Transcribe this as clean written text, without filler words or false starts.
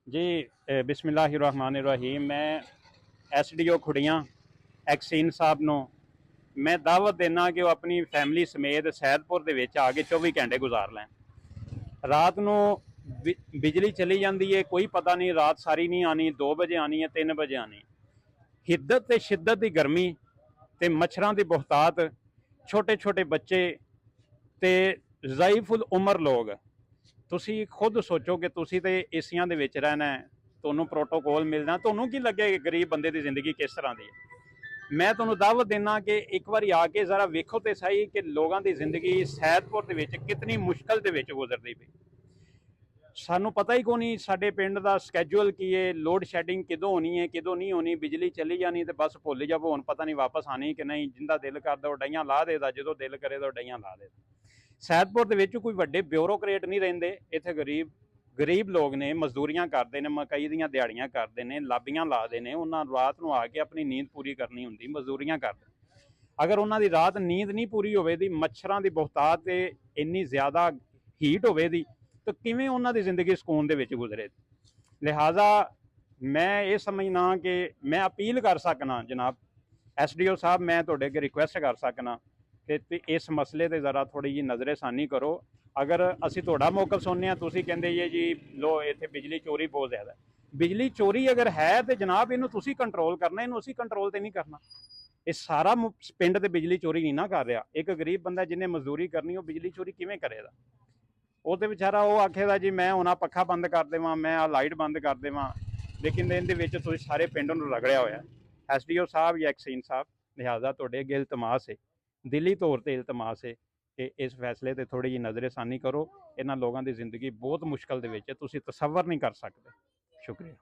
जी बिस्मिल्लाहिर्रहमानिर्रहीम। मैं SDO खुड़ियाँ एक्सीन साहब ਨੂੰ मैं दावत देना कि वो अपनी फैमिली समेत सैदपुर ਦੇ ਵਿੱਚ ਆ ਕੇ 24 ਘੰਟੇ ਗੁਜ਼ਾਰ ਲੈਣ। ਰਾਤ ਨੂੰ ਬਿਜਲੀ ਚਲੀ ਜਾਂਦੀ ਹੈ, ਕੋਈ ਪਤਾ ਨਹੀਂ ਰਾਤ ਸਾਰੀ ਨਹੀਂ ਆਣੀ, 2 ਵਜੇ ਆਣੀ ਹੈ, 3 ਵਜੇ ਆਣੀ। ਹਿੱਦਤ ਤੇ ਸ਼ਿੱਦਤ ਦੀ ਗਰਮੀ ਤੇ ਮੱਛਰਾਂ ਦੀ ਬਹੁਤਾਤ, ਛੋਟੇ ਛੋਟੇ ਬੱਚੇ ਤੇ ਜ਼ਾਈਫੁਲ ਉਮਰ ਲੋਕ। ਤੁਸੀਂ ਖੁਦ ਸੋਚੋ ਕਿ ਤੁਸੀਂ ਤੇ ਏਸੀਆਂ ਦੇ ਵਿੱਚ ਰਹਿਣਾ ਹੈ, ਤੁਹਾਨੂੰ ਪ੍ਰੋਟੋਕੋਲ ਮਿਲਣਾ, ਤੁਹਾਨੂੰ ਕੀ ਲੱਗੇ ਕਿ ਗਰੀਬ ਬੰਦੇ ਦੀ ਜ਼ਿੰਦਗੀ ਕਿਸ ਤਰ੍ਹਾਂ ਦੀ ਹੈ। ਮੈਂ ਤੁਹਾਨੂੰ ਦਾਅਵਤ ਦੇਣਾ ਕਿ ਇੱਕ ਵਾਰੀ ਆ ਕੇ ਜ਼ਰਾ ਵੇਖੋ ਤੇ ਸਹੀ ਕਿ ਲੋਕਾਂ ਦੀ ਜ਼ਿੰਦਗੀ ਸੈਦਪੁਰ ਦੇ ਵਿੱਚ ਕਿਤਨੀ ਮੁਸ਼ਕਲ ਦੇ ਵਿੱਚ ਗੁਜ਼ਰਦੀ ਪਈ। ਸਾਨੂੰ ਪਤਾ ਹੀ ਕੋਈ ਨਹੀਂ ਸਾਡੇ ਪਿੰਡ ਦਾ ਸਕੈਜੂਅਲ ਕੀ ਹੈ, ਲੋਡ ਸ਼ੈਡਿੰਗ ਕਦੋਂ ਹੋਣੀ ਹੈ, ਕਦੋਂ ਨਹੀਂ ਹੋਣੀ। ਬਿਜਲੀ ਚਲੀ ਜਾਣੀ ਤੇ ਬਸ ਭੁੱਲ ਜਾਵੋ, ਹੁਣ ਪਤਾ ਨਹੀਂ ਵਾਪਸ ਆਣੀ ਕਿ ਨਹੀਂ। ਜਿੰਦਾ ਦਿਲ ਕਰਦਾ ਉਹ ਡਈਆਂ ਲਾ ਦੇਦਾ, ਜਦੋਂ ਦਿਲ ਕਰੇ ਤਾਂ ਉਹ ਡਈਆਂ ਲਾ ਦੇਦਾ। ਸੈਦਪੁਰ ਦੇ ਵਿੱਚ ਕੋਈ ਵੱਡੇ ਬਿਊਰੋਕਰੇਟ ਨਹੀਂ ਰਹਿੰਦੇ, ਇੱਥੇ ਗਰੀਬ ਲੋਕ ਨੇ, ਮਜ਼ਦੂਰੀਆਂ ਕਰਦੇ ਨੇ, ਮਕਈ ਦੀਆਂ ਦਿਹਾੜੀਆਂ ਕਰਦੇ ਨੇ, ਲਾਬੀਆਂ ਲਾਦੇ ਨੇ। ਉਹਨਾਂ ਰਾਤ ਨੂੰ ਆ ਕੇ ਆਪਣੀ ਨੀਂਦ ਪੂਰੀ ਕਰਨੀ ਹੁੰਦੀ, ਮਜ਼ਦੂਰੀਆਂ ਕਰਦੇ। ਅਗਰ ਉਹਨਾਂ ਦੀ ਰਾਤ ਨੀਂਦ ਨਹੀਂ ਪੂਰੀ ਹੋਵੇ ਦੀ, ਮੱਛਰਾਂ ਦੀ ਬਹੁਤਾਤ ਤੇ ਇੰਨੀ ਜ਼ਿਆਦਾ ਹੀਟ ਹੋਵੇ ਦੀ, ਤਾਂ ਕਿਵੇਂ ਉਹਨਾਂ ਦੀ ਜ਼ਿੰਦਗੀ ਸਕੂਨ ਦੇ ਵਿੱਚ ਗੁਜ਼ਰੇ। ਲਿਹਾਜ਼ਾ ਮੈਂ ਇਹ ਸਮਝਣਾ ਕਿ ਮੈਂ ਅਪੀਲ ਕਰ ਸਕਣਾ ਜਨਾਬ SDO ਸਾਹਿਬ, ਮੈਂ ਤੁਹਾਡੇ ਅੱਗੇ ਰਿਕੁਐਸਟ ਕਰ ਸਕਣਾ ਕਿ ਇਸ ਮਸਲੇ ਤੇ ਜ਼ਰਾ ਥੋੜੀ ਜਿਹੀ ਨਜ਼ਰਸਾਨੀ ਕਰੋ। ਅਗਰ ਅਸੀਂ ਤੁਹਾਡਾ ਮੌਕਫ ਸੁਣਨੇ ਆ, ਤੁਸੀਂ ਕਹਿੰਦੇ ਜੀ ਲੋ ਇੱਥੇ ਬਿਜਲੀ ਚੋਰੀ ਬਹੁਤ ਜ਼ਿਆਦਾ। ਬਿਜਲੀ ਚੋਰੀ ਅਗਰ ਹੈ ਤੇ ਜਨਾਬ ਇਹਨੂੰ ਤੁਸੀਂ ਕੰਟਰੋਲ ਕਰਨਾ, ਇਹਨੂੰ ਅਸੀਂ ਕੰਟਰੋਲ ਤੇ ਨਹੀਂ ਕਰਨਾ। ਇਹ ਸਾਰਾ ਪਿੰਡ ਤੇ ਬਿਜਲੀ ਚੋਰੀ ਨਹੀਂ ਨਾ ਕਰ ਰਿਹਾ। ਇੱਕ ਗਰੀਬ ਬੰਦਾ ਜਿਹਨੇ ਮਜ਼ਦੂਰੀ ਕਰਨੀ, ਉਹ ਬਿਜਲੀ ਚੋਰੀ ਕਿਵੇਂ ਕਰੇਗਾ। ਉਹ ਤੇ ਵਿਚਾਰਾ ਉਹ ਆਖੇਗਾ ਜੀ ਮੈਂ ਹੁਣ ਪੱਖਾ ਬੰਦ ਕਰ ਦੇਵਾਂ, ਮੈਂ ਆ ਲਾਈਟ ਬੰਦ ਕਰ ਦੇਵਾਂ, ਲੇਕਿਨ ਇਹਦੇ ਵਿੱਚ ਤੁਸੀਂ ਸਾਰੇ ਪਿੰਡ ਨੂੰ ਰਗੜਿਆ ਹੋਇਆ। SDO ਸਾਹਿਬ ਜਾਂ ਐਕਸੀਨ ਸਾਹਿਬ, ਲਿਹਾਜ਼ਾ ਤੁਹਾਡੇ ਅੱਗੇ ਇਲਤਮਾਸ ਹੈ, ਦਿਲੀ ਤੌਰ ਤੇ ਇਲਤਮਾਸ ਹੈ ਕਿ ਇਸ ਫੈਸਲੇ ਤੇ ਥੋੜੀ ਜਿਹੀ ਨਜ਼ਰਸਾਨੀ ਕਰੋ। ਇਹਨਾਂ ਲੋਕਾਂ ਦੀ ਜ਼ਿੰਦਗੀ ਬਹੁਤ ਮੁਸ਼ਕਲ ਦੇ ਵਿੱਚ ਹੈ, ਤੁਸੀਂ ਤਸੱਵਰ ਨਹੀਂ ਕਰ ਸਕਦੇ। ਸ਼ੁਕਰੀਆ।